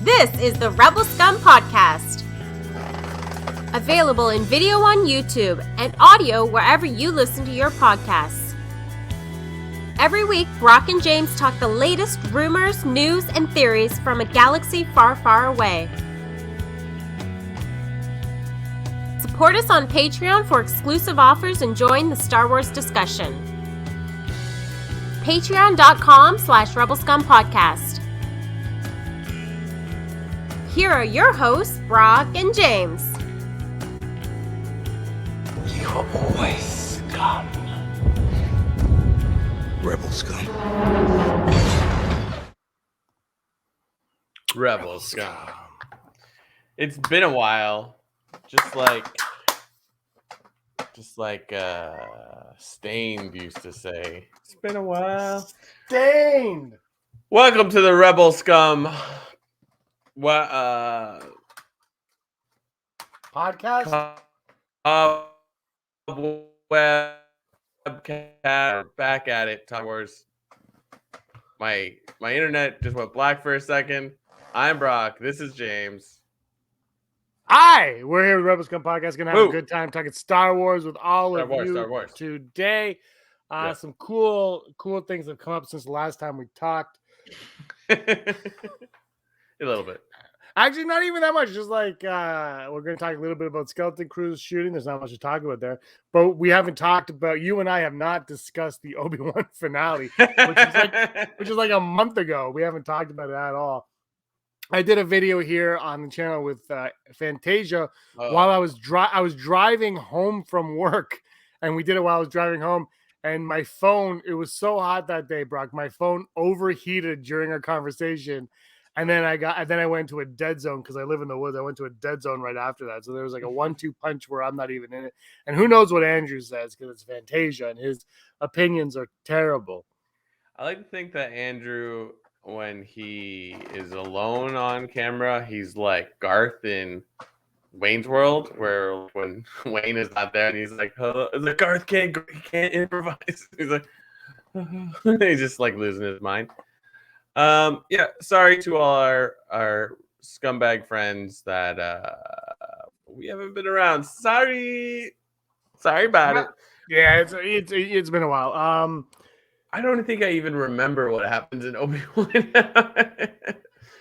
This is the Rebel Scum Podcast. Available in video on YouTube and audio wherever you listen to your podcasts. Every week, Brock and James talk the latest rumors, news, and theories from a galaxy far, far away. Support us on Patreon for exclusive offers and join the Star Wars discussion. Patreon.com/RebelScumPodcast. Here are your hosts, Brock and James. You're always scum. Rebel scum. Rebel scum. It's been a while. Just like Stained used to say. It's been a while. Stained. Welcome to the Rebel Scum Podcast. Webcast. Back at it. Star Wars. My internet just went black for a second. I'm Brock. This is James. Hi, we're here with Rebel Scum Podcast. Gonna have Woo. a good time talking Star Wars with all Star of Wars, you Star Wars. today. Yeah. Some cool things have come up since the last time we talked. A little bit. Actually, not even that much. Just like we're going to talk a little bit about Skeleton Crew's shooting. There's not much to talk about there, but we haven't talked about. You and I have not discussed the Obi-Wan finale, which is like a month ago. We haven't talked about it at all. I did a video here on the channel with Fantasia while I was driving home from work, and we did it while I was driving home. And my phone, it was so hot that day, Brock. My phone overheated during our conversation, and then I went to a dead zone because I live in the woods. I went to a dead zone right after that. So there was like a 1-2 punch where I'm not even in it. And who knows what Andrew says because it's Fantasia and his opinions are terrible. I like to think that Andrew, when he is alone on camera, he's like Garth in Wayne's World, where when Wayne is not there and he's like, "Oh, the Garth can't improvise." He's like, he's just like losing his mind. Yeah, sorry to all our scumbag friends that we haven't been around. Sorry about it. Yeah, it's been a while. I don't think I even remember what happens in Obi-Wan.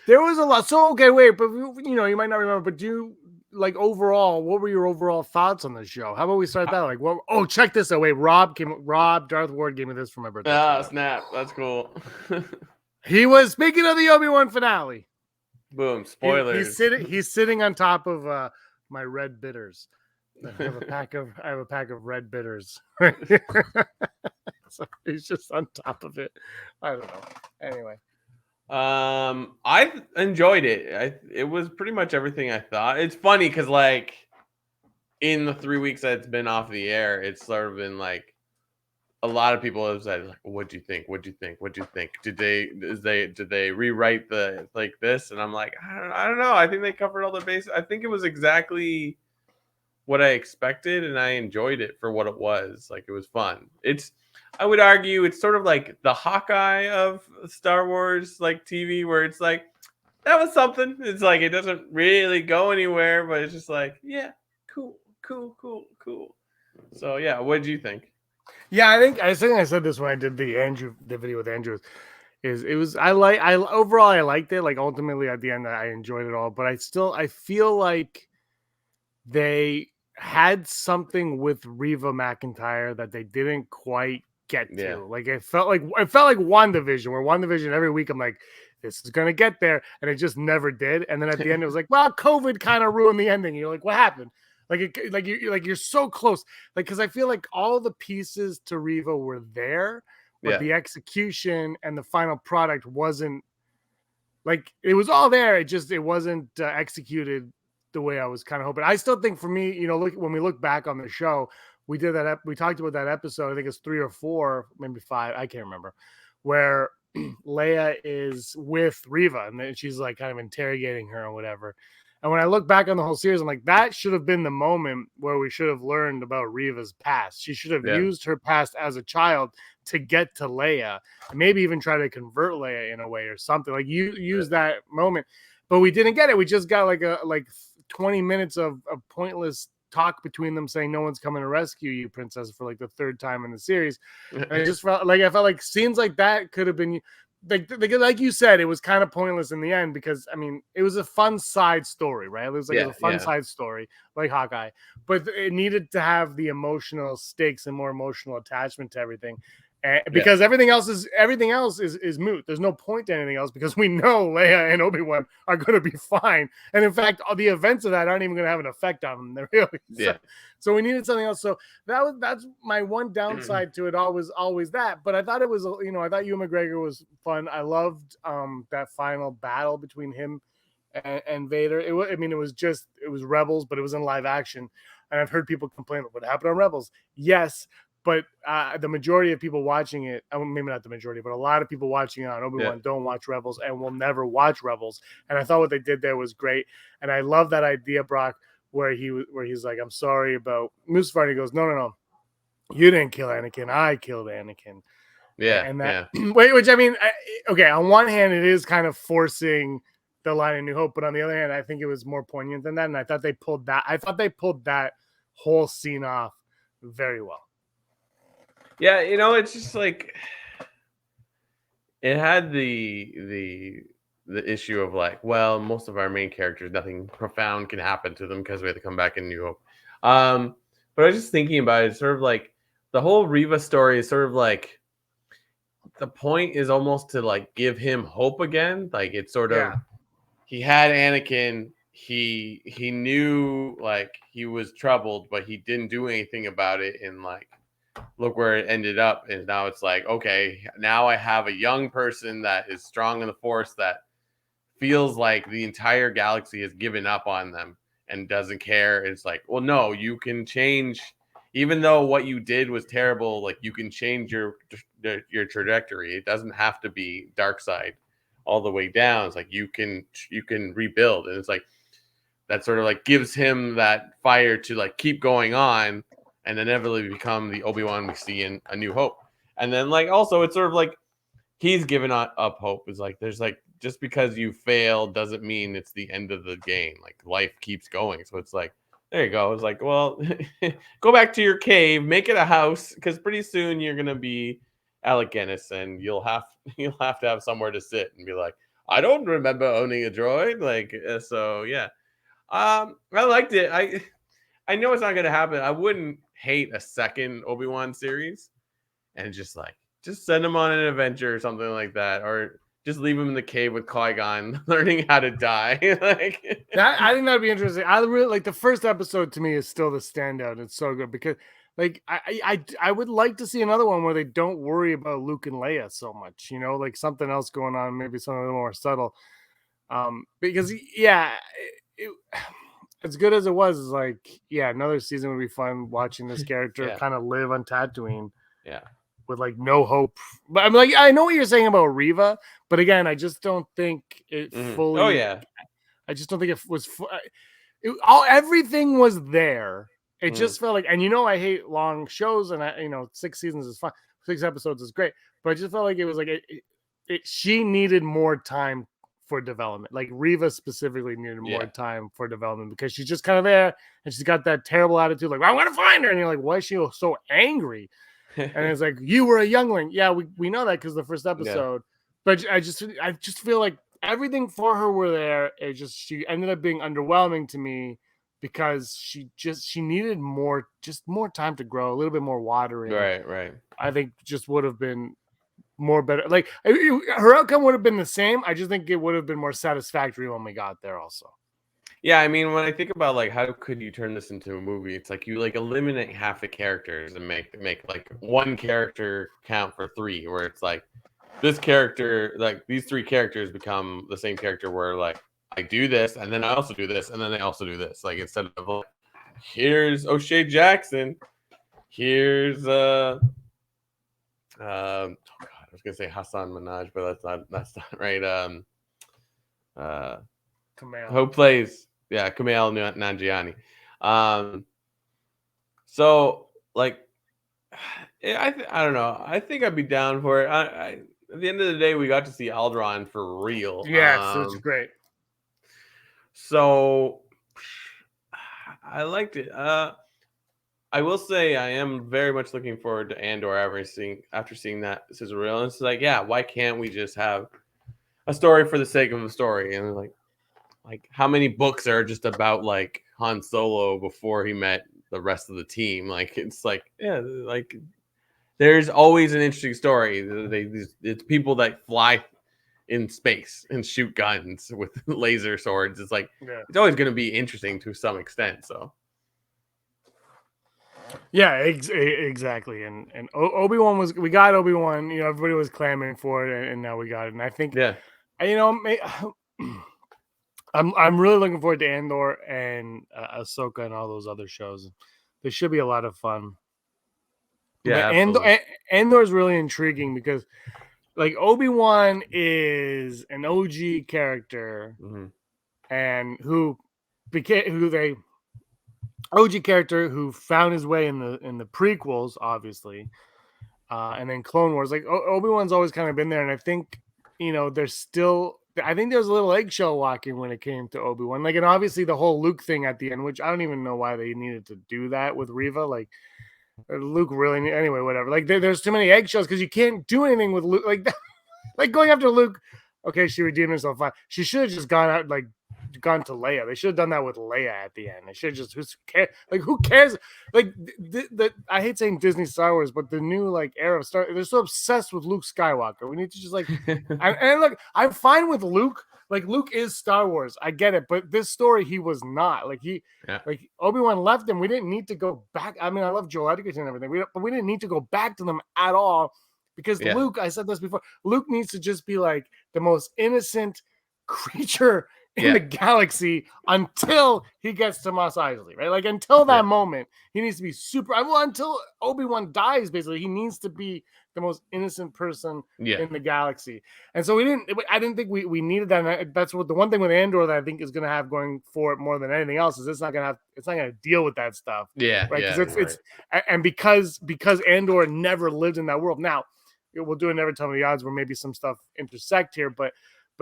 There was a lot. So okay, wait, but you might not remember. But like overall, what were your overall thoughts on the show? How about we start that? Like, what? Oh, check this out. Wait, Darth Ward gave me this for my birthday. Oh, snap! That's cool. He was speaking of the Obi-Wan finale. Boom! Spoilers. He's sitting on top of my red bitters. I have a pack of red bitters. So he's just on top of it. I don't know. Anyway. I enjoyed it. It was pretty much everything I thought. It's funny because like in the 3 weeks that it's been off the air, it's sort of been like a lot of people have said like, "What'd you think? What'd you think? What'd you think? Did they rewrite the like this?" And I'm like, I don't know. I think they covered all the bases. I think it was exactly what I expected, and I enjoyed it for what it was. Like it was fun. I would argue it's sort of like the Hawkeye of Star Wars, like TV, where it's like, that was something. It's like, it doesn't really go anywhere, but it's just like, yeah, cool. So yeah, what did you think? Yeah, I think I said this when I did the video with Andrew. Overall I liked it. Like ultimately at the end I enjoyed it all, but I feel like they had something with Reva McEntire that they didn't quite get to. Yeah. Like it felt like WandaVision, where WandaVision every week I'm like, this is gonna get there, and it just never did. And then at the end it was like, well, COVID kind of ruined the ending. You're like, what happened? You're so close. Like because I feel like all the pieces to Reva were there, but the execution and the final product wasn't like it was all there. It wasn't executed the way I was kind of hoping. I still think for me, when we look back on the show. We did that. We talked about that episode. I think it's 3 or 4, maybe 5. I can't remember. Where Leia is with Reva, and then she's like kind of interrogating her or whatever. And when I look back on the whole series, I'm like, that should have been the moment where we should have learned about Reva's past. She should have used her past as a child to get to Leia, and maybe even try to convert Leia in a way or something. Like you use that moment. but we didn't get it. We just got like 20 minutes of pointless talk between them saying no one's coming to rescue you, princess, for like the third time in the series. And I felt like scenes like that could have been like you said, it was kind of pointless in the end because I mean it was a fun side story, right? It was a fun side story like Hawkeye, but it needed to have the emotional stakes and more emotional attachment to everything. Because everything else is moot. There's no point to anything else because we know Leia and Obi-Wan are going to be fine, and in fact, all the events of that aren't even going to have an effect on them. They're really so we needed something else. So that's my one downside to it. Always that. But I thought it was I thought Ewan McGregor was fun. I loved that final battle between him and Vader. It was Rebels, but it was in live action, and I've heard people complain what happened on Rebels. Yes. But the majority of people watching it, maybe not the majority, but a lot of people watching it on Obi-Wan don't watch Rebels and will never watch Rebels. And I thought what they did there was great. And I love that idea, Brock, where he's like, I'm sorry about Mustafar. And he goes, no. You didn't kill Anakin. I killed Anakin. Yeah. And that, which I mean, okay, on one hand, it is kind of forcing the line in New Hope. But on the other hand, I think it was more poignant than that. And I thought they pulled that whole scene off very well. Yeah, it's just like it had the issue of like, well, most of our main characters, nothing profound can happen to them because we have to come back in New Hope. But I was just thinking about it, sort of like the whole Reva story is sort of like the point is almost to like give him hope again. Like it's sort of he had Anakin, he knew like he was troubled, but he didn't do anything about it, and like look where it ended up. And now it's like, okay, now I have a young person that is strong in the Force that feels like the entire galaxy has given up on them and doesn't care. It's like, well, no, you can change, even though what you did was terrible. Like you can change your trajectory. It doesn't have to be dark side all the way down. It's like you can rebuild, and it's like that sort of like gives him that fire to like keep going on and inevitably become the Obi-Wan we see in A New Hope. And then like also it's sort of like he's given up hope. It's like there's like just because you fail doesn't mean it's the end of the game. Like life keeps going. So it's like there you go. It's like, well, go back to your cave, make it a house, because pretty soon you're gonna be Alec Guinness, and you'll have to have somewhere to sit and be like, I don't remember owning a droid. Like so, yeah. I liked it. I know it's not gonna happen. I wouldn't hate a second Obi-Wan series, and just send him on an adventure or something like that, or just leave him in the cave with Qui-Gon learning how to die. Like that, I think that'd be interesting. I really like the first episode. To me, is still the standout. It's so good because like I would like to see another one where they don't worry about Luke and Leia so much, like something else going on, maybe something a little more subtle. Because as good as it was, is like, another season would be fun watching this character kind of live on Tatooine. Yeah. With like no hope. But I'm like, I know what you're saying about Reva, but again, I just don't think it fully. Oh yeah. I just don't think it was. Everything was there. It just felt like, and I hate long shows, and 6 seasons is fine. 6 episodes is great, but I just felt like it was like she needed more time for development. Like Reva specifically needed more time for development because she's just kind of there, and she's got that terrible attitude, like, well, I want to find her, and you're like, why is she so angry? And it's like, you were a youngling. Yeah, we know that because the first episode. But I just feel like everything for her were there. She ended up being underwhelming to me because she needed more time to grow, a little bit more watering. Right. I think just would have been more better. Like her outcome would have been the same. I just think it would have been more satisfactory when we got there also. Yeah, I mean, when I think about like how could you turn this into a movie, it's like you like eliminate half the characters and make like one character count for 3, where it's like this character, like these 3 characters become the same character where like I do this and then I also do this and then I also do this. Like instead of like, here's O'Shea Jackson, here's oh God, I was gonna say Hassan Minaj, but that's not right. Kumail. Who plays Kumail Nanjiani. So like I don't know. I think I'd be down for it. At the end of the day, we got to see Alderaan for real. Yes, it's great. So I liked it. I will say I am very much looking forward to Andor after seeing that sizzle reel. And it's like, yeah, why can't we just have a story for the sake of a story? And like how many books are just about like Han Solo before he met the rest of the team? Like it's like, yeah, like there's always an interesting story. It's people that fly in space and shoot guns with laser swords. It's like Yeah. it's always going to be interesting to some extent. So Yeah, exactly. And Obi-Wan we got Obi-Wan. You know, everybody was clamoring for it, and now we got it. And I think, yeah, you know, I'm really looking forward to Andor and Ahsoka and all those other shows. They should be a lot of fun. yeah, But absolutely. Andor is really intriguing because like Obi-Wan is an OG character Mm-hmm. and who OG character who found his way in the prequels, obviously, and then Clone Wars. Like Obi-Wan's always kind of been there, and I think there's still. I think there's a little eggshell walking when it came to Obi-Wan. Like, and obviously the whole Luke thing at the end, which I don't even know why they needed to do that with Reva. Like, Luke really anyway, whatever. Like, there's too many eggshells because you can't do anything with Luke. Like, like going after Luke. Okay, she redeemed herself fine. She should have just gone to Leia. They should have done that with Leia at the end. They should have just who cares? Like I hate saying Disney Star Wars, but the new like era of Star, they're so obsessed with Luke Skywalker. We need to just like and look, I'm fine with Luke. Like Luke is Star Wars. I get it, but this story he was not. Like like Obi-Wan left him. We didn't need to go back. I mean, I love Joel Edgerton and everything, but we didn't need to go back to them at all. Because Yeah. Luke, I said this before, Luke needs to just be like the most innocent creature in the galaxy until he gets to Mos Eisley, right? Like until that moment, he needs to be super. Well, until Obi-Wan dies, basically, he needs to be the most innocent person in the galaxy. And so I didn't think we needed that. And that's what the one thing with Andor that I think is going to have going for it more than anything else is it's not going to deal with that stuff. Yeah, right. Yeah, Because and because Andor never lived in that world. Now, we'll do a Never Tell Me the Odds where maybe some stuff intersect here, but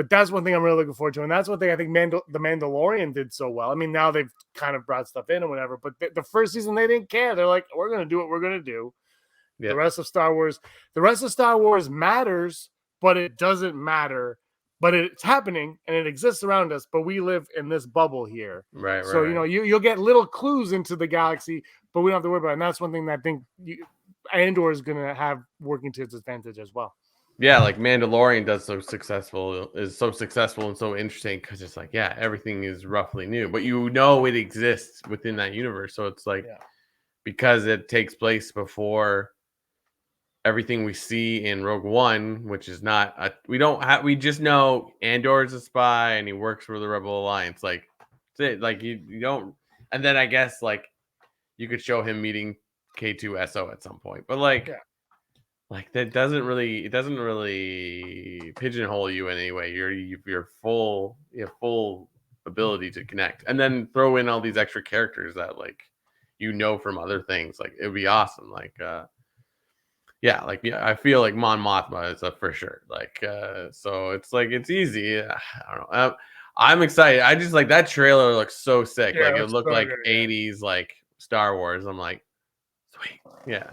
that's one thing I'm really looking forward to, and that's one thing I think the Mandalorian did so well. I mean, now they've kind of brought stuff in and whatever, but the first season they didn't care. They're like, we're going to do what we're going to do. The rest of Star Wars matters, but it doesn't matter. But it's happening and it exists around us, but we live in this bubble here. Right. So you'll get little clues into the galaxy, but we don't have to worry about it. And that's one thing that I think Andor is going to have working to its advantage as well. Yeah, like Mandalorian is so successful and so interesting because it's like, yeah, everything is roughly new, but it exists within that universe. So it's like because it takes place before everything we see in Rogue One, which is not we just know Andor is a spy and he works for the Rebel Alliance. Like that's it. Like you don't, and then I guess like you could show him meeting K2SO at some point, but like that doesn't really pigeonhole you in any way. You have full ability to connect, and then throw in all these extra characters that from other things. Like it would be awesome. I feel like Mon Mothma is up for sure. So it's like it's easy. I don't know. I'm excited. I just like that trailer looks so sick. Yeah, it looked so like good, 80s like Star Wars. I'm like, sweet. Yeah.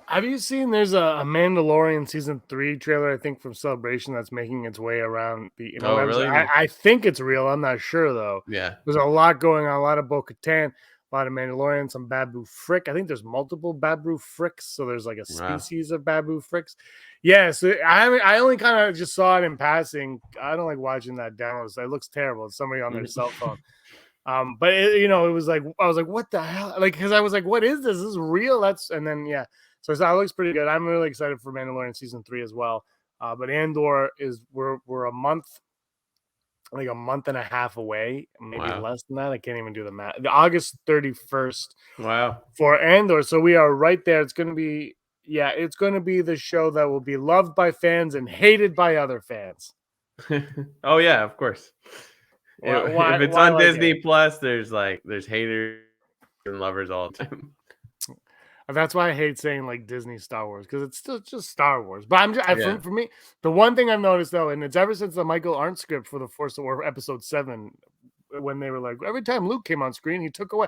Have you seen there's a Mandalorian season 3 trailer, I think, from Celebration that's making its way around the internet? Oh, really? I think it's real. I'm not sure, though. Yeah. There's a lot going on, a lot of Bo-Katan, a lot of Mandalorian, some Babu Frick. I think there's multiple Babu Fricks, so there's like a species of Babu Fricks. Yeah, so I only kind of just saw it in passing. I don't like watching that download. It looks terrible. It's somebody on their cell phone. But it was like I was like, what the hell? Like, because I was like, what is this? This is real. So it looks pretty good. I'm really excited for Mandalorian season 3 as well. But Andor we're a month and a half away, maybe less than that. I can't even do the math. August 31st. Wow. For Andor. So we are right there. It's going to be the show that will be loved by fans and hated by other fans. Oh yeah, of course. If it's on Disney Plus, there's haters and lovers all the time. That's why I hate saying like Disney Star Wars, because it's still just Star Wars. But for me, the one thing I've noticed though, and it's ever since the Michael Arndt script for The Force Awakens Episode 7 when they were like, every time Luke came on screen, he took away.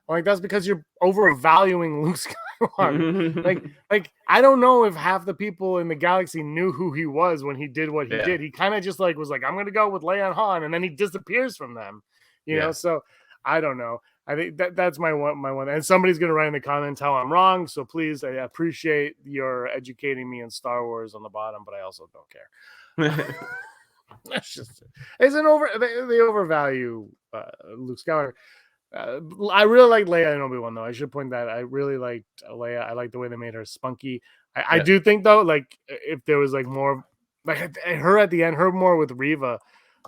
I'm like, that's because you're overvaluing Luke Skywalker. like I don't know if half the people in the galaxy knew who he was when he did what he did. He kind of just like was like, I'm gonna go with Leia and Han, and then he disappears from them. You know, so I don't know. I think that's my one. And somebody's gonna write in the comments how I'm wrong. So please, I appreciate your educating me in Star Wars on the bottom, but I also don't care. That's just it's an they overvalue Luke Skywalker. I really like Leia and Obi-Wan though. I should point that I really liked Leia. I like the way they made her spunky. I do think though, like if there was like more like her at the end, her more with Reva,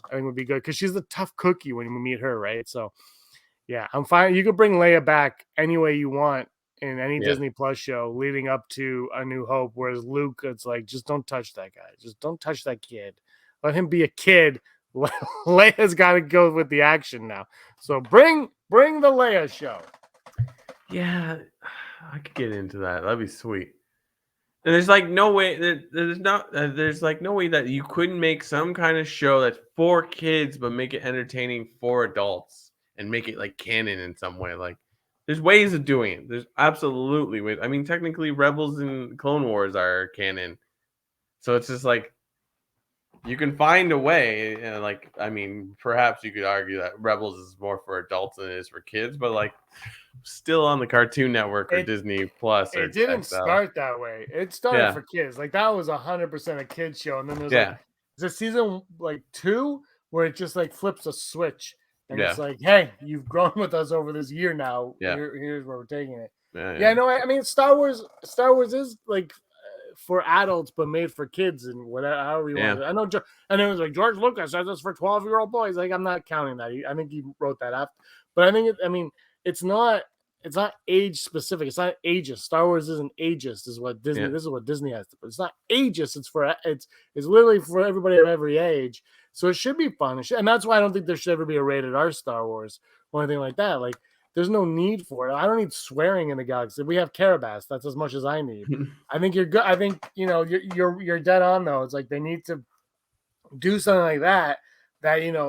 I think would be good because she's the tough cookie when we meet her, right? So yeah, I'm fine. You could bring Leia back any way you want in any Disney Plus show leading up to A New Hope. Whereas Luke, it's like just don't touch that guy. Just don't touch that kid. Let him be a kid. Leia's got to go with the action now. So bring the Leia show. Yeah, I could get into that. That'd be sweet. And there's like no way there's like no way that you couldn't make some kind of show that's for kids but make it entertaining for adults and make it like canon in some way. Like there's ways of doing it. There's absolutely ways. I mean, technically Rebels and Clone Wars are canon. So it's just like you can find a way, and like I mean, perhaps you could argue that Rebels is more for adults than it is for kids, but like still on the Cartoon Network or Disney Plus. It didn't start that way. It started for kids. Like that was 100% a kids show, and then there's like there's season like 2 where it just like flips a switch, and it's like, hey, you've grown with us over this year now. Here's where we're taking it. No, I mean Star Wars is like for adults but made for kids and whatever however you want. I know, and it was like George Lucas says it's for 12-year-old boys. Like I'm not counting that. I think he wrote that up, but I think it's not age specific. It's not ageist. Star Wars isn't ageist. Is what Disney. This is what Disney has to put. It's not ageist. It's literally for everybody of every age. So it should be fun. And that's why I don't think there should ever be a rated R Star Wars or anything like that. Like there's no need for it. I don't need swearing in the galaxy. We have Carabas. That's as much as I need. I think you're good. I think you're dead on though. It's like they need to do something like that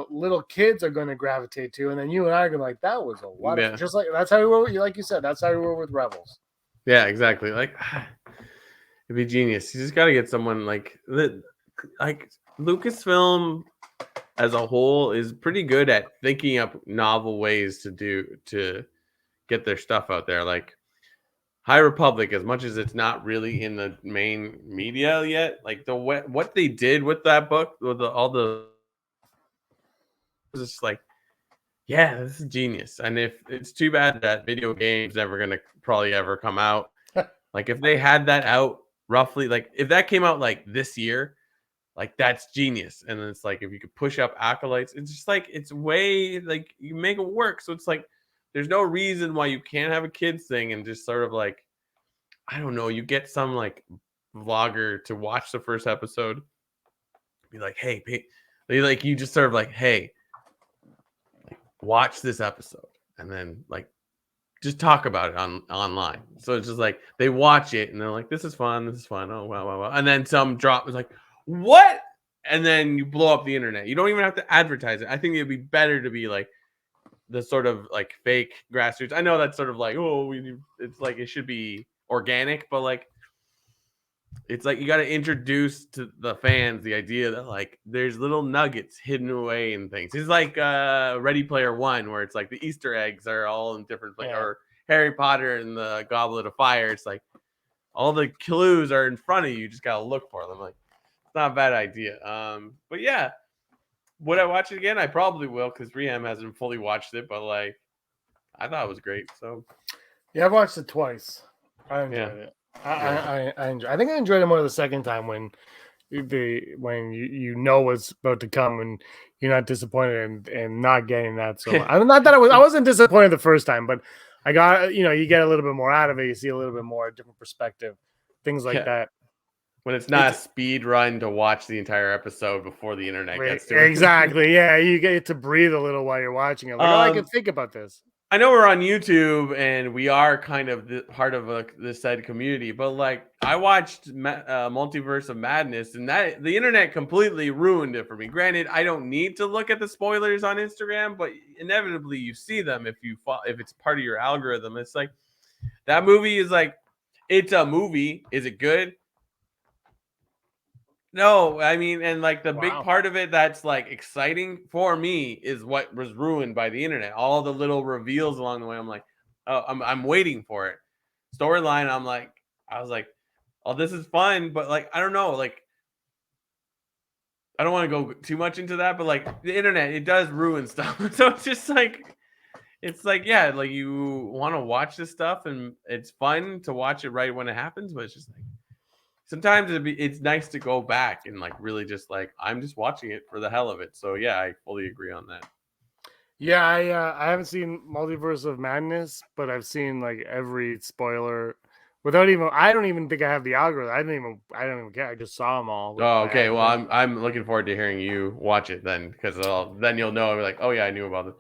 little kids are going to gravitate to, and then you and I are going to like that was a lot of just like that's how we were. Like you said, that's how we were with Rebels. Yeah, exactly. Like it'd be genius. You just got to get someone like Lucasfilm as a whole is pretty good at thinking up novel ways to get their stuff out there. Like High Republic, as much as it's not really in the main media yet, like what they did with that book, with all the just like, yeah, this is genius. And if it's too bad that video games never gonna probably ever come out. Like if they had that out roughly, like if that came out like this year, like that's genius. And then it's like if you could push up acolytes, it's just like it's way like you make it work. So it's like there's no reason why you can't have a kids thing and just sort of like, I don't know, you get some like vlogger to watch the first episode, be like, hey, like you just sort of like, hey, watch this episode, and then like just talk about it online. So it's just like they watch it and they're like, this is fun. Oh wow. And then some drop is like, what? And then you blow up the internet. You don't even have to advertise it. I think it'd be better to be like the sort of like fake grassroots. I know that's sort of like, it's like it should be organic, but like it's like you got to introduce to the fans the idea that like there's little nuggets hidden away in things. It's like Ready Player One, where it's like the Easter eggs are all in different places, or Harry Potter and the Goblet of Fire. It's like all the clues are in front of you. You just got to look for them. Like it's not a bad idea. But yeah, would I watch it again? I probably will, because Reham hasn't fully watched it, but like I thought it was great. So yeah, I've watched it twice. I enjoyed it. I think I enjoyed it more the second time when you know what's about to come and you're not disappointed and not getting that. So I wasn't disappointed the first time, but I got you get a little bit more out of it. You see a little bit more different perspective, things like that. When it's not a speed run to watch the entire episode before the internet gets to it. Exactly. Yeah, you get to breathe a little while you're watching it. Like, I can think about this. I know we're on YouTube and we are kind of part of this said community, but like I watched Multiverse of Madness, and that the internet completely ruined it for me. Granted, I don't need to look at the spoilers on Instagram, but inevitably you see them if it's part of your algorithm. It's like that movie is like it's a movie. Is it good? No, I mean, and like the big Wow. part of it that's like exciting for me is what was ruined by the internet. All the little reveals along the way. I'm like, oh, I'm waiting for it. Storyline, I was like, oh, this is fun, but like, I don't know, like, I don't want to go too much into that, but like the internet, it does ruin stuff. So it's like, yeah, like you want to watch this stuff and it's fun to watch it right when it happens, but it's just like, sometimes it's nice to go back and like really just like I'm just watching it for the hell of it. So yeah, I fully agree on that. Yeah, I haven't seen Multiverse of Madness, but I've seen like every spoiler without even. I don't even think I have the algorithm. I don't even care. I just saw them all. Oh, By okay. Well, accident. I'm looking forward to hearing you watch it then, because then you'll know. Like, oh yeah, I knew about it.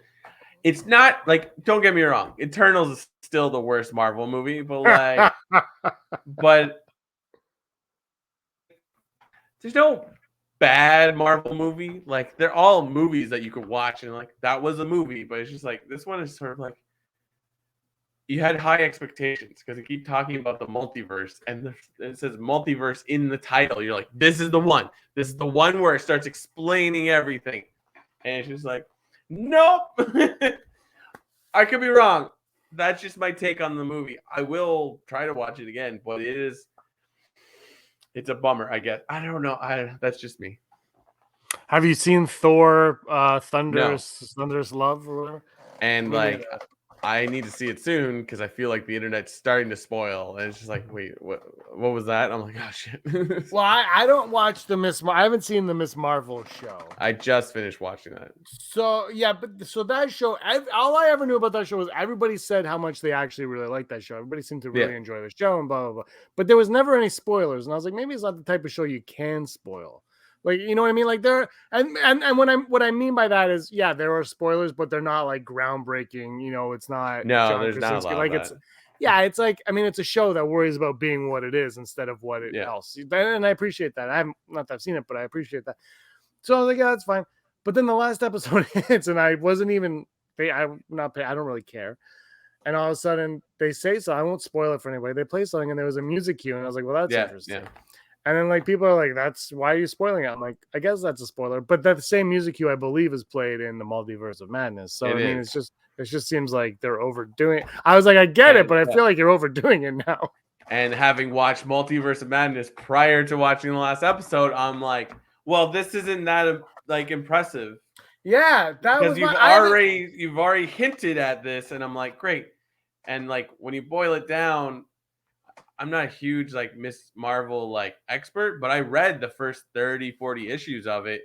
It's not like, don't get me wrong, Eternals is still the worst Marvel movie, but like, but there's no bad Marvel movie. Like they're all movies that you could watch and like that was a movie, but it's just like this one is sort of like you had high expectations because they keep talking about the multiverse and it says multiverse in the title. You're like, this is the one. This is the one where it starts explaining everything. And it's just like, nope. I could be wrong. That's just my take on the movie. I will try to watch it again, but it's a bummer, I guess. I don't know. That's just me. Have you seen Thor? No. Thunderous Love or whatever? And Me like neither. I need to see it soon because I feel like the internet's starting to spoil. And it's just like, wait, what was that? I'm like, oh shit. Well, I don't watch I haven't seen the Miss Marvel show. I just finished watching that. So yeah, but so that show, all I ever knew about that show was everybody said how much they actually really liked that show. Everybody seemed to really enjoy the show and blah blah blah. But there was never any spoilers, and I was like, maybe it's not the type of show you can spoil. Like, you know what I mean? Like there, and what I mean by that is, yeah, there are spoilers, but they're not like groundbreaking. You know, it's not No, John there's not a Krasinski. lot Like of it's, that. yeah, it's like, I mean, it's a show that worries about being what it is instead of what it else. And I appreciate that. I haven't, not that I've seen it, but I appreciate that. So I was like, yeah, that's fine. But then the last episode hits, and I wasn't even. I'm not. I don't really care. And all of a sudden, they say so. I won't spoil it for anybody. They play something, and there was a music cue, and I was like, well, that's interesting. Yeah. And then like people are like, "That's why are you spoiling it?" I'm like, I guess that's a spoiler, but that same music cue I believe is played in the Multiverse of Madness. So I mean, it just seems like they're overdoing it. I was like, I get it, but I feel like you're overdoing it now. And having watched Multiverse of Madness prior to watching the last episode, I'm like, well, this isn't that like impressive. Yeah, that because was you've already hinted at this, and I'm like, great. And like when you boil it down, I'm not a huge like Miss Marvel like expert, but I read the first 30, 40 issues of it.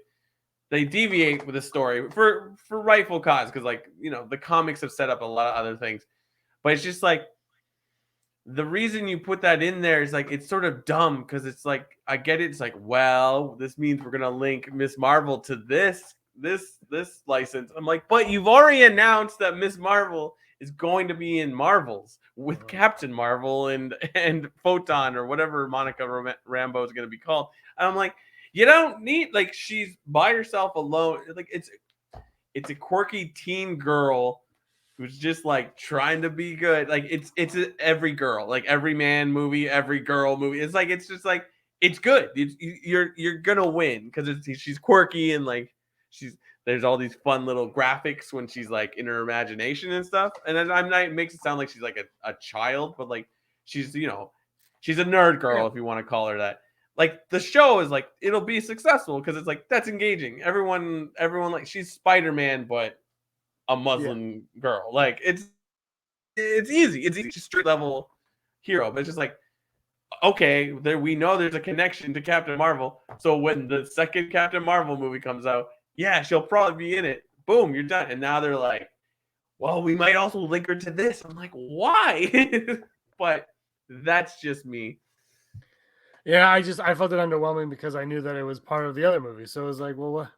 They deviate with the story for rightful cause because like, you know, the comics have set up a lot of other things. But it's just like the reason you put that in there is like it's sort of dumb because it's like I get it. It's like, well, this means we're gonna link Miss Marvel to this license. I'm like, but you've already announced that Miss Marvel is going to be in Marvels with Captain Marvel and Photon or whatever Monica Rambeau is going to be called. And I'm like, you don't need, like, she's by herself alone. Like it's a quirky teen girl who's just like trying to be good. Like it's every girl, like every man movie, every girl movie. It's like it's just like it's good. You're gonna win because she's quirky and like there's all these fun little graphics when she's like in her imagination and stuff. And then it makes it sound like she's like a child, but like she's, you know, she's a nerd girl if you want to call her that. Like the show is like it'll be successful because it's like that's engaging. Everyone like she's Spider-Man, but a Muslim girl. Like it's easy. It's easy. She's street level hero, but it's just like, okay, we know there's a connection to Captain Marvel. So when the second Captain Marvel movie comes out, yeah, she'll probably be in it. Boom, you're done. And now they're like, well, we might also link her to this. I'm like, why? But that's just me. Yeah, I felt it underwhelming because I knew that it was part of the other movie. So it was like, well, what?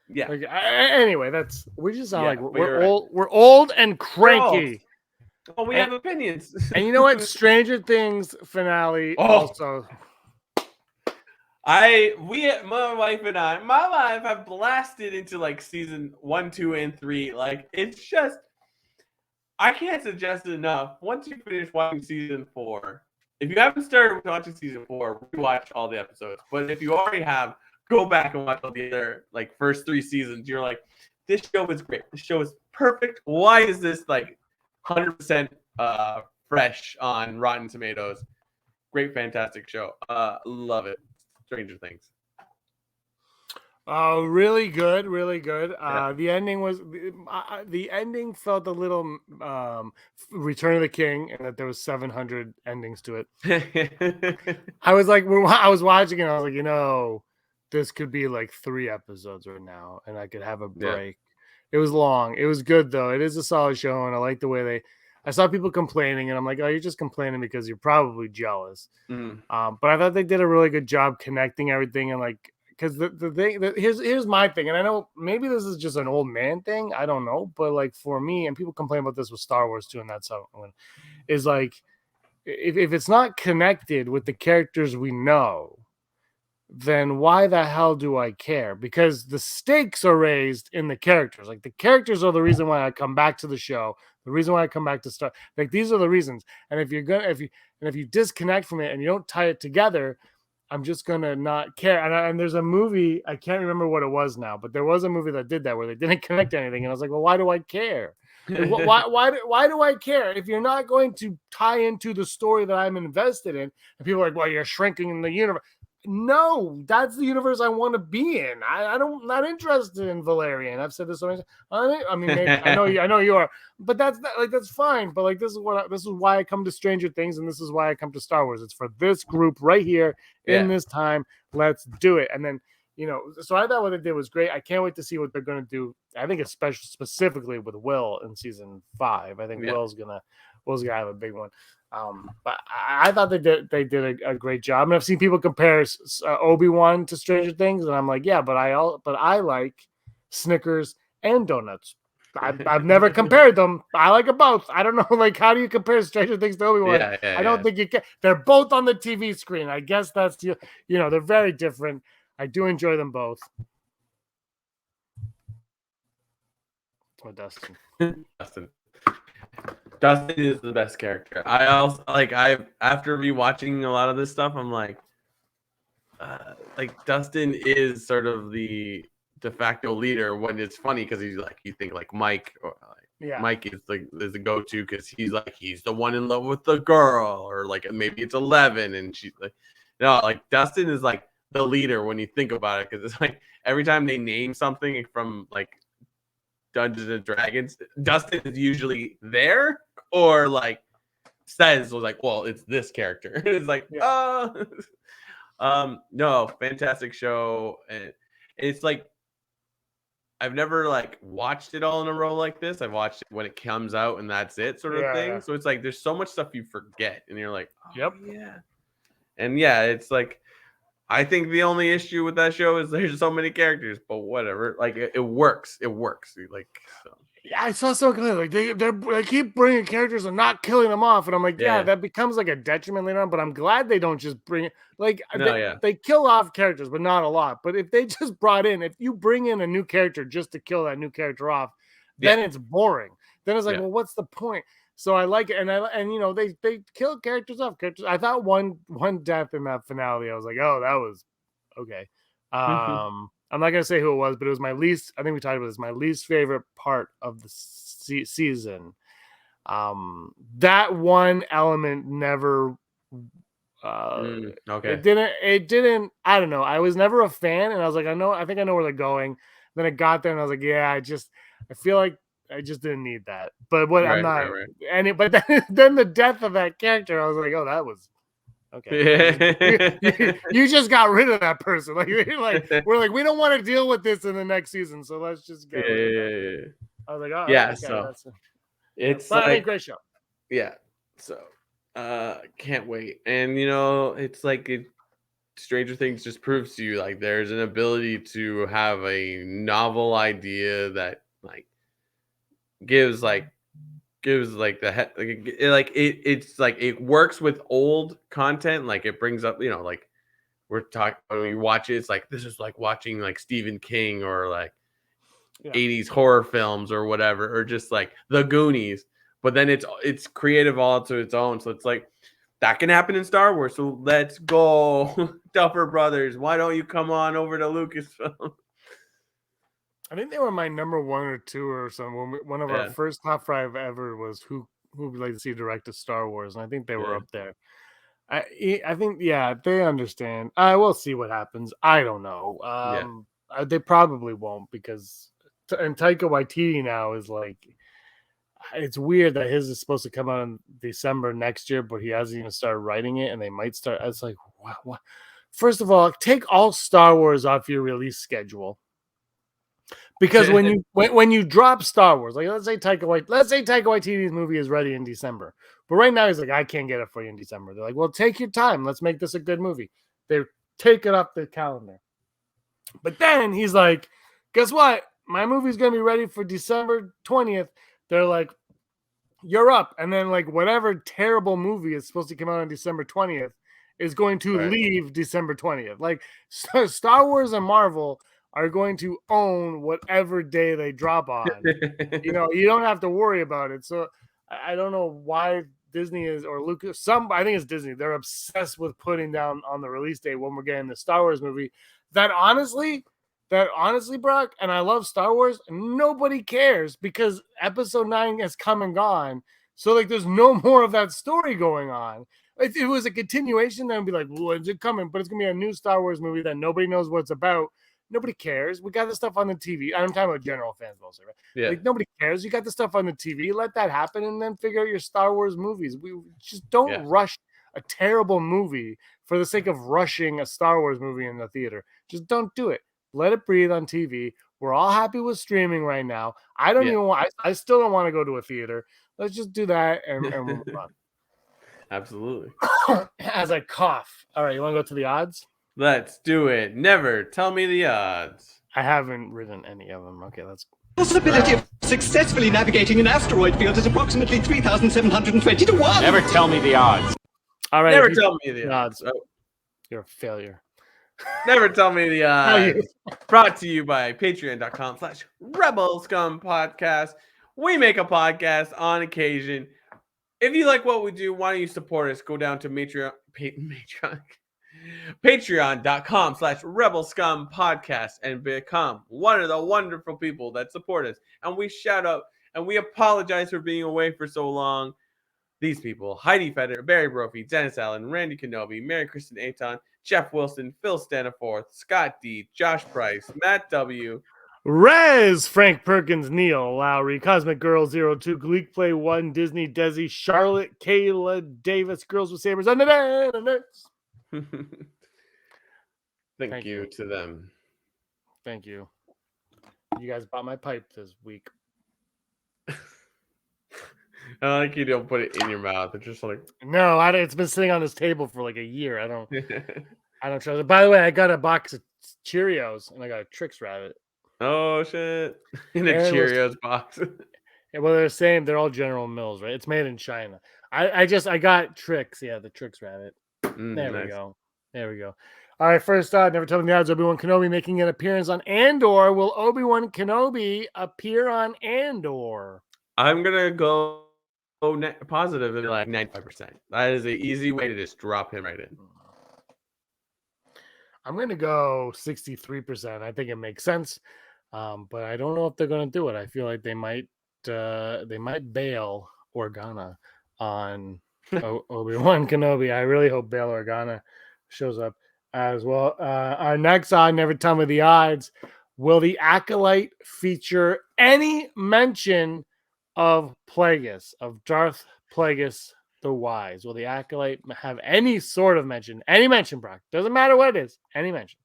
Yeah. Like, anyway, we just sound like but we're you're right. old. We're old and We're old. cranky. Oh, we have opinions. And you know what? Stranger Things finale also. My wife and my life have blasted into like season 1, 2, and 3. Like, it's just, I can't suggest it enough. Once you finish watching season 4, if you haven't started watching season 4, rewatch all the episodes. But if you already have, go back and watch all the other like first 3 seasons. You're like, this show is great. This show is perfect. Why is this like 100% fresh on Rotten Tomatoes? Great, fantastic show. Love it. Stranger Things. Oh, really good, really good. Yeah. The ending was the ending felt a little Return of the King, and that there was 700 endings to it. I was like, when I was watching it, I was like, you know, this could be like 3 episodes right now, and I could have a break. It was long. It was good though. It is a solid show, and I like the way I saw people complaining, and I'm like, oh, you're just complaining because you're probably jealous. Mm. But I thought they did a really good job connecting everything, and like, because the thing here's my thing, and I know maybe this is just an old man thing, I don't know, but like for me, and people complain about this with Star Wars too, and that's how is like if it's not connected with the characters we know, then why the hell do I care? Because the stakes are raised in the characters. Like the characters are the reason why I come back to the show. The reason why I come back to Star. Like these are the reasons. And if you disconnect from it and you don't tie it together, I'm just gonna not care. And there's a movie, I can't remember what it was now, but there was a movie that did that where they didn't connect to anything, and I was like, well, why do I care? Like, why do I care if you're not going to tie into the story that I'm invested in? And people are like, well, you're shrinking in the universe. No, that's the universe I want to be in. Not interested in Valerian. I've said this so many times. I mean, maybe, I know you are, but that's fine. But like, this is why I come to Stranger Things, and this is why I come to Star Wars. It's for this group right here in this time. Let's do it. And then, so I thought what they did was great. I can't wait to see what they're going to do. I think especially specifically with Will in season 5. I think Will's gonna have a big one. But I thought they did a great job. And I've seen people compare Obi-Wan to Stranger Things, and I'm like, yeah, but I like Snickers and donuts. I've never compared them. I like them both. I don't know, like, how do you compare Stranger Things to Obi-Wan? I don't think you can. They're both on the TV screen. I guess that's they're very different. I do enjoy them both. Dustin. Dustin is the best character. I also after rewatching a lot of this stuff, I'm like Dustin is sort of the de facto leader. When it's funny because he's like, you think like Mike or Mike is the go-to because he's the one in love with the girl, or like maybe it's 11 and she's like, no, like Dustin is like the leader when you think about it, because it's like every time they name something from like Dungeons and Dragons, Dustin is usually there or like says like, well, it's this character. It's like, no, fantastic show. And it's like, I've never like watched it all in a row like this. I've watched it when it comes out and that's it sort of thing. So it's like, there's so much stuff you forget and you're like, oh, yeah. And yeah, it's like, I think the only issue with that show is there's so many characters, but whatever. Like it works. It works. Like, so. Yeah, I saw so clearly. Like they keep bringing characters and not killing them off, and I'm like, yeah, that becomes like a detriment later on. But I'm glad they don't just bring it. Like they kill off characters, but not a lot. But if they just if you bring in a new character just to kill that new character off, then it's boring. Then it's like, well, what's the point? So I like it, and they kill characters off. I thought one death in that finale, I was like, oh, that was okay. I'm not gonna say who it was, but it was my least. I think we talked about this. My least favorite part of the season. That one element never. It didn't. I don't know. I was never a fan, and I was like, I think I know where they're going. Then it got there, and I was like, yeah, I feel like I just didn't need that. But I'm not. Right. But then the death of that character, I was like, oh, that was. Okay. You just got rid of that person. Like we're like, we don't want to deal with this in the next season, so let's just get rid of that. I was like, oh yeah, okay, so it's but I mean, great show. Yeah. So can't wait. And it's like Stranger Things just proves to you like there's an ability to have a novel idea that gives like it's like it works with old content. Like it brings up, like we're talking when we watch it, it's like this is like watching like Stephen King or like 80s horror films or whatever, or just like The Goonies. But then it's creative all to its own. So it's like that can happen in Star Wars. So let's go, Duffer Brothers. Why don't you come on over to Lucasfilm? I think they were my number 1 or 2 or something. One of our first top 5 ever was who would like to see direct a Star Wars, and I think they were up there. I think they understand. I will see what happens. I don't know. They probably won't because and Taika Waititi now is like, it's weird that his is supposed to come out in December next year, but he hasn't even started writing it, and they might start. It's like, what? First of all, take all Star Wars off your release schedule. Because when you drop Star Wars, like let's say Taika Waititi's movie is ready in December, but right now he's like, I can't get it for you in December. They're like, well, take your time. Let's make this a good movie. They take it off the calendar. But then he's like, guess what? My movie's gonna be ready for December 20th. They're like, you're up, and then like whatever terrible movie is supposed to come out on December 20th is going to leave December 20th. Like Star Wars and Marvel are going to own whatever day they drop on. You don't have to worry about it. So I don't know why Disney is, or Lucas, I think it's Disney. They're obsessed with putting down on the release date when we're getting the Star Wars movie. That honestly, Brock, and I love Star Wars, nobody cares because episode 9 has come and gone. So like there's no more of that story going on. If it was a continuation, then it'd be like, well, when's it coming? But it's gonna be a new Star Wars movie that nobody knows what it's about. Nobody cares. We got the stuff on the TV. I'm talking about general fans mostly, right? Yeah. Like nobody cares. You got the stuff on the TV. Let that happen, and then figure out your Star Wars movies. We just don't rush a terrible movie for the sake of rushing a Star Wars movie in the theater. Just don't do it. Let it breathe on TV. We're all happy with streaming right now. I don't even want. I still don't want to go to a theater. Let's just do that and we'll move on. Absolutely. As I cough. All right, you want to go to the odds? Let's do it. Never tell me the odds. I haven't written any of them. Okay, let's go. Possibility of successfully navigating an asteroid field is approximately 3,720 to 1. Never tell me the odds. All right. Never tell me the odds. Oh. You're a failure. Never tell me the odds. Brought to you by patreon.com/Rebel Scum Podcast. We make a podcast on occasion. If you like what we do, why don't you support us? Go down to patreon.com/Rebel Scum Podcast and become one of the wonderful people that support us. And we shout out and we apologize for being away for so long. These people: Heidi Feder, Barry Brophy, Dennis Allen, Randy Kenobi, Mary Kristen Aton, Jeff Wilson, Phil Staniforth, Scott D, Josh Price, Matt W, Rez, Frank Perkins, Neil Lowry, Cosmic Girl 02, Gleek Play 1, Disney Desi, Charlotte, Kayla Davis, Girls with Sabers on the next. Thank you to them. Thank you. You guys bought my pipe this week. I like you don't put it in your mouth. It's just like no. It's been sitting on this table for like a year. I don't trust it. By the way, I got a box of Cheerios and I got a Trix Rabbit. Oh shit! In a Cheerios box. Well, they're saying they're all General Mills, right? It's made in China. I got Trix. Yeah, the Trix Rabbit. There we go. All right, first odd, never tell me the odds. Obi-Wan Kenobi making an appearance on Andor. Will Obi-Wan Kenobi appear on Andor? I'm gonna go positive and like 95%. That is an easy way to just drop him right in. I'm gonna go 63%. I think it makes sense, but I don't know if they're gonna do it. I feel like they might bail Organa on Obi-Wan Kenobi. I really hope Bail Organa shows up as well. Our next odd, never tell me the odds. Will the Acolyte feature any mention of Plagueis, of Darth Plagueis the Wise? Will the Acolyte have any sort of mention? Any mention, Brock? Doesn't matter what it is. Any mention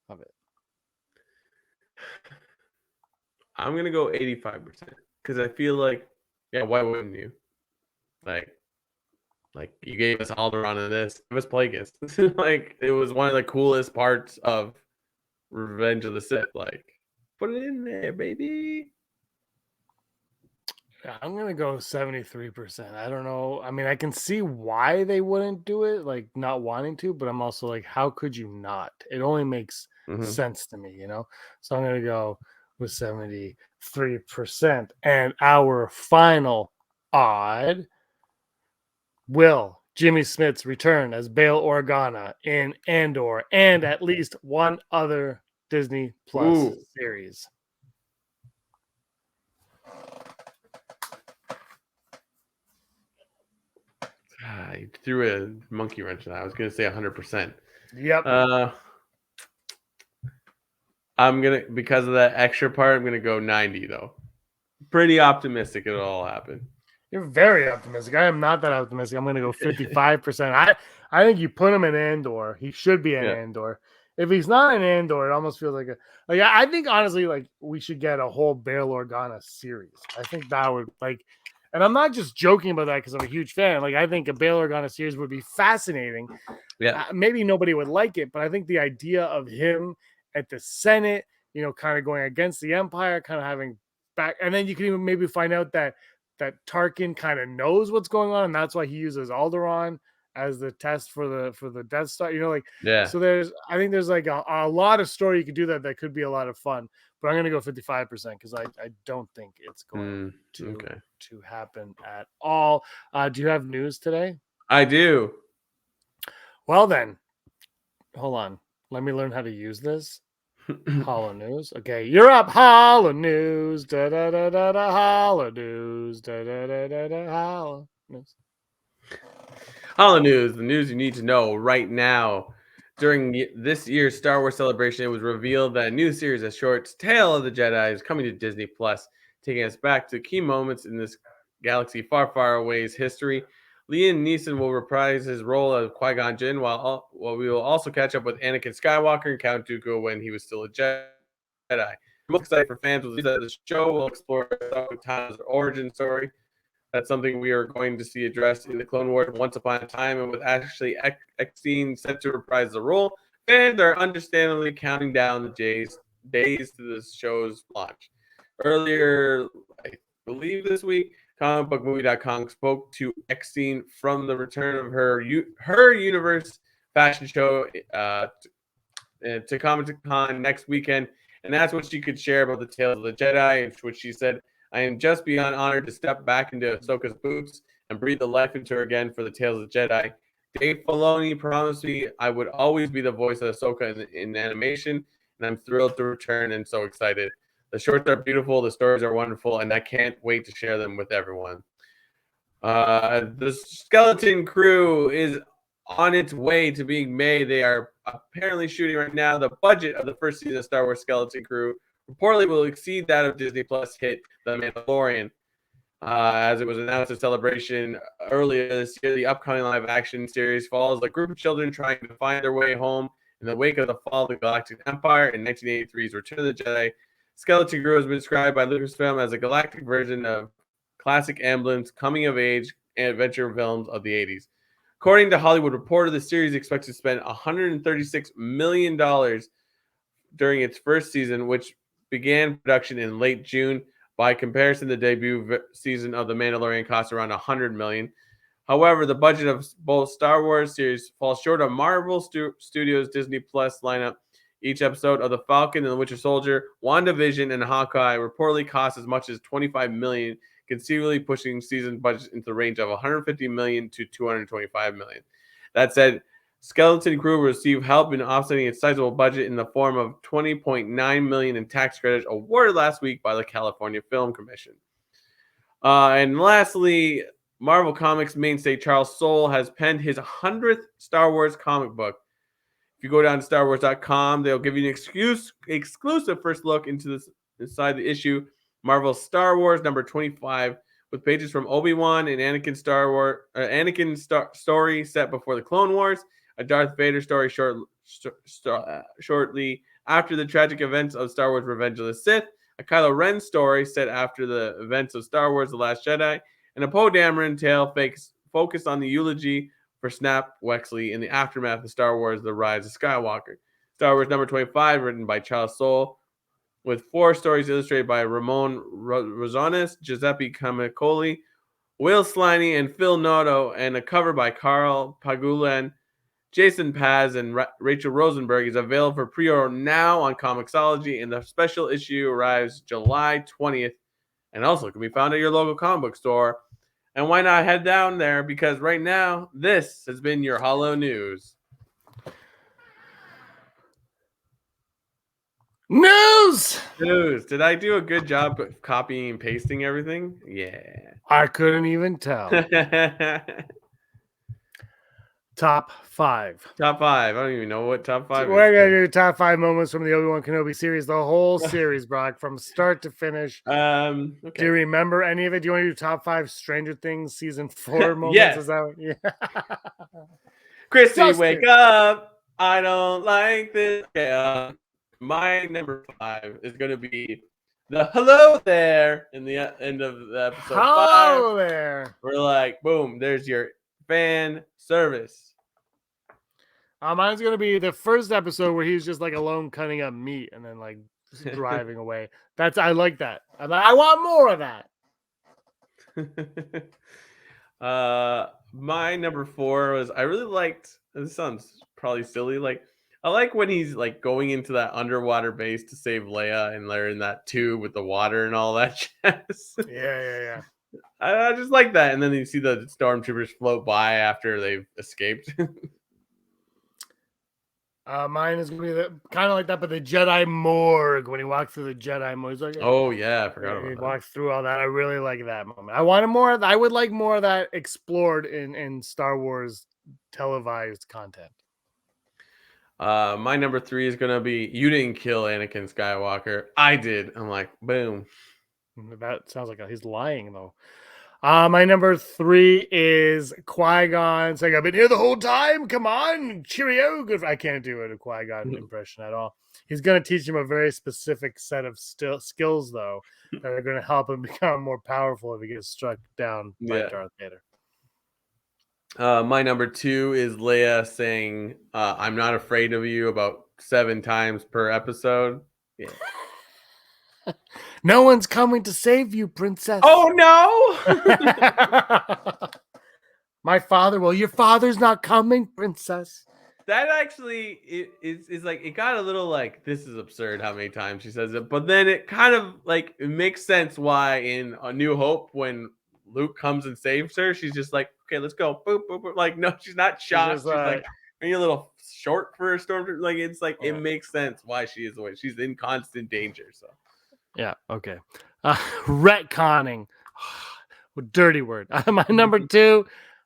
of it. I'm going to go 85% because I feel like, why wouldn't you? Like, Like, you gave us Alderaan in this. Give us Plagueis. Like, it was one of the coolest parts of Revenge of the Sith. Like, put it in there, baby. Yeah, I'm gonna go 73%. I don't know. I mean, I can see why they wouldn't do it, like not wanting to, but I'm also like, how could you not? It only makes Mhm. sense to me, So I'm gonna go with 73%. And our final odd, will Jimmy Smits return as Bail Organa in Andor and at least one other Disney Plus Ooh. series? I threw a monkey wrench in that. I was going to say 100%. Yep. Because of that extra part, I'm going to go 90, though. Pretty optimistic it'll all happen. You're very optimistic. I am not that optimistic. I'm going to go 55%. I think you put him in Andor. He should be in Yeah. Andor. If he's not in Andor, it almost feels like I think honestly, like we should get a whole Bail Organa series. I think that would and I'm not just joking about that because I'm a huge fan. Like I think a Bail Organa series would be fascinating. Yeah. Maybe nobody would like it, but I think the idea of him at the Senate, kind of going against the Empire, kind of having back, and then you can even maybe find out that Tarkin kind of knows what's going on, and that's why he uses Alderaan as the test for the Death Star. Yeah. So I think there's like a lot of story you could do that could be a lot of fun. But I'm gonna go 55% because I don't think it's going to happen at all. Do you have news today? I do. Well then, hold on. Let me learn how to use this. Hollow News. Okay, you're up. Hollow News. Da da da da da. Hollow News. Da da da da da. Hollow News. Hollow News, the news you need to know right now. During this year's Star Wars celebration, it was revealed that a new series of shorts, Tale of the Jedi, is coming to Disney Plus, taking us back to key moments in this galaxy far, far away's history. Liam Neeson will reprise his role of Qui-Gon Jinn, while we will also catch up with Anakin Skywalker and Count Dooku when he was still a Jedi. I'm most excited for fans that the show will explore Tom's origin story. That's something we are going to see addressed in the Clone Wars once upon a time, and with Ashley Eckstein set to reprise the role, fans are understandably counting down the days to the show's launch. Earlier, I believe this week, comicbookmovie.com spoke to Eckstein from the return of her universe fashion show to Comic-Con next weekend, and that's what she could share about the Tales of the Jedi, in which she said, I am just beyond honored to step back into Ahsoka's boots and breathe the life into her again for the Tales of the Jedi. Dave Filoni promised me I would always be the voice of Ahsoka in animation, and I'm thrilled to return and so excited. The shorts are beautiful, the stories are wonderful, and I can't wait to share them with everyone. The Skeleton Crew is on its way to being made. They are apparently shooting right now. The budget of the first season of Star Wars Skeleton Crew reportedly will exceed that of Disney Plus hit The Mandalorian. As it was announced at Celebration earlier this year, the upcoming live-action series follows a group of children trying to find their way home in the wake of the fall of the Galactic Empire in 1983's Return of the Jedi. Skeleton Crew has been described by Lucasfilm as a galactic version of classic Emblem's coming-of-age adventure films of the 80s. According to Hollywood Reporter, the series expects to spend $136 million during its first season, which began production in late June. By comparison, the debut season of The Mandalorian cost around $100 million. However, the budget of both Star Wars series falls short of Marvel Studios' Disney Plus lineup. Each episode of The Falcon and the Winter Soldier, WandaVision, and Hawkeye reportedly cost as much as $25 million, conceivably pushing season budgets into the range of $150 million to $225 million. That said, Skeleton Crew will receive help in offsetting its sizable budget in the form of $20.9 million in tax credits awarded last week by the California Film Commission. And lastly, Marvel Comics mainstay Charles Soule has penned his 100th Star Wars comic book. If you go down to StarWars.com, they'll give you an exclusive first look inside the issue, Marvel's Star Wars number 25, with pages from Obi-Wan and Anakin story set before the Clone Wars, a Darth Vader story shortly after the tragic events of Star Wars Revenge of the Sith, a Kylo Ren story set after the events of Star Wars The Last Jedi, and a Poe Dameron tale focused on the eulogy for Snap Wexley in the aftermath of Star Wars: The Rise of Skywalker. Star Wars number 25, written by Charles Soule, with 4 stories illustrated by Ramon Rosanes, Giuseppe Camicoli, Will Sliney, and Phil Noto, and a cover by Carl Pagulan, Jason Paz, and Rachel Rosenberg, is available for pre-order now on Comixology, and the special issue arrives July 20th, and also can be found at your local comic book store. And why not head down there? Because right now, this has been your Hollow News. News. Did I do a good job of copying and pasting everything? Yeah. I couldn't even tell. Top 5. Top 5. I don't even know what top 5 We're is. gonna do top 5 moments from the Obi-Wan Kenobi series, the whole series, Brock, from start to finish. Okay. Do you remember any of it? Do you want to do top 5 Stranger Things season 4 moments? Yes. Is that yeah. Chrissy, Justin. wake up. I don't like this. Okay, my number 5 is going to be the hello there in the end of the episode 5. Hello there. We're like, boom, there's your fan service. Mine's gonna be the first episode where he's just like alone cutting up meat and then like driving away. I like that. I want more of that. My number 4 was, I really liked, this sounds probably silly, like I like when he's like going into that underwater base to save Leia and they're in that tube with the water and all that jazz. Yeah. I just like that. And then you see the stormtroopers float by after they've escaped. Mine is gonna be kind of like that, but the Jedi morgue when he walks through the Jedi morgue. He's like, Oh yeah, I forgot he about that. walks through all that. I really like that moment. I wanted more. I would like more of that explored in Star Wars televised content. My number 3 is gonna be, you didn't kill Anakin Skywalker. I did. I'm like, boom. That sounds like he's lying though. My number 3 is Qui-Gon saying, "I've been here the whole time. Come on, cheerio." Good. I can't do a Qui-Gon impression at all. He's going to teach him a very specific set of skills, though, that are going to help him become more powerful if he gets struck down by Darth Vader. My number 2 is Leia saying, "I'm not afraid of you," about 7 times per episode. Yeah. No one's coming to save you, princess. Oh no! My father. Well, your father's not coming, princess. That actually is like, it got a little like, this is absurd how many times she says it, but then it kind of like, it makes sense why in A New Hope when Luke comes and saves her, she's just like, okay, let's go. Boop, boop, boop. Like, no, she's not shocked. She's like, are you a little short for a stormtrooper? Like, it's like, it makes sense why she is the way she's in constant danger. So yeah, okay. Retconning. Dirty word. My number 2,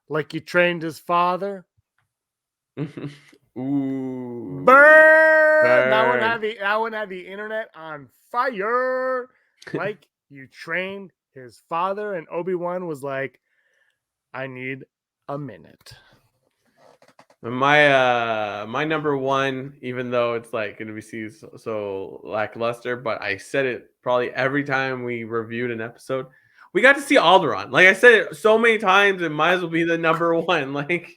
like you trained his father. Ooh. Burn. That one had the internet on fire. Like you trained his father, and Obi-Wan was like, I need a minute. My number 1, even though it's like going to be so lackluster, but I said it probably every time we reviewed an episode, we got to see Alderaan. Like I said it so many times, it might as well be the number 1. Like,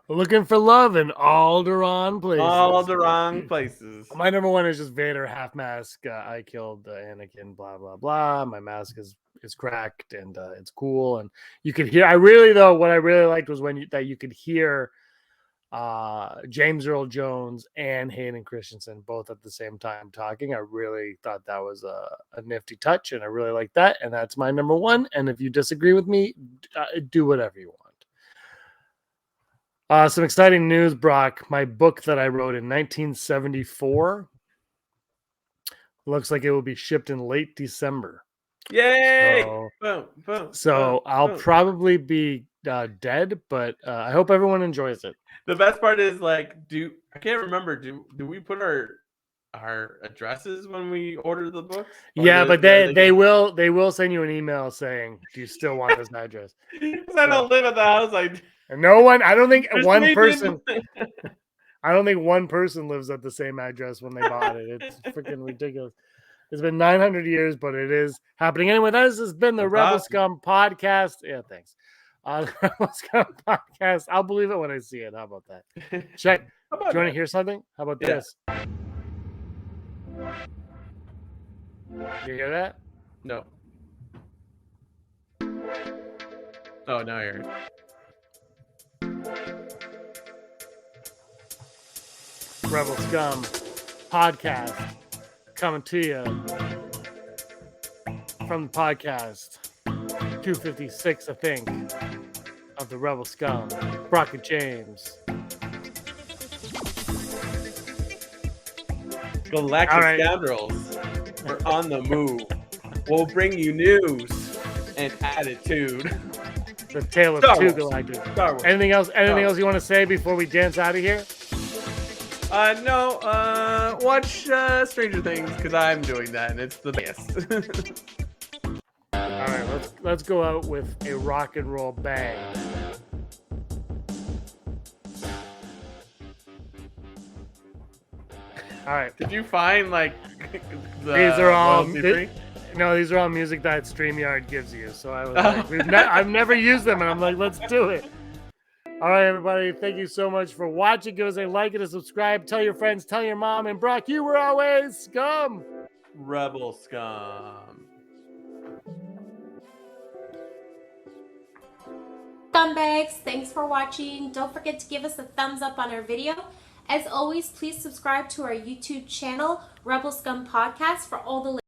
looking for love in Alderaan places. Alderaan places. My number 1 is just Vader half mask. I killed Anakin. Blah blah blah. My mask is cracked and it's cool, and you could hear. What I really liked was when you could hear James Earl Jones and Hayden Christensen both at the same time talking. I really thought that was a nifty touch, and I really like that. And that's my number 1. And if you disagree with me, do whatever you want. Some exciting news, Brock. My book that I wrote in 1974 looks like it will be shipped in late December. Yay! So I'll probably be dead, but I hope everyone enjoys it. The best part is like, I can't remember. Do we put our addresses when we order the books? Yeah, but they will send you an email saying, "Do you still want this address?" Because I don't live at the house. And no one. I don't think one person. I don't think one person lives at the same address when they bought it. It's freaking ridiculous. It's been 900 years, but it is happening anyway. This has been the Rebel Scum podcast. Yeah, thanks. Rebel Scum podcast. I'll believe it when I see it. How about that? Check. How Do about you want to that? hear something? How about Yeah. this? You hear that? No. Oh, now I hear it. Rebel Scum podcast coming to you from the podcast 256, I think, of the Rebel Scum. Brock and James. Galactic All right. Scoundrels. We're on the move. We'll bring you news and attitude. The Tale of Star Two Wars. Galactic. Star Wars. Anything else? Anything Wars. else you want to say before we dance out of here? No. Watch Stranger Things because I'm doing that and it's the best. All right, let's go out with a rock and roll bang. All right, Did you find like the these are all royalty free? no, these are all music that StreamYard gives you. So I was like, I've never used them, and I'm like, let's do it. All right, everybody, thank you so much for watching. Give us a like and a subscribe. Tell your friends, tell your mom, and Brock, you were always scum. Rebel Scum. Scumbags, thanks for watching. Don't forget to give us a thumbs up on our video. As always, please subscribe to our YouTube channel, Rebel Scum Podcast, for all the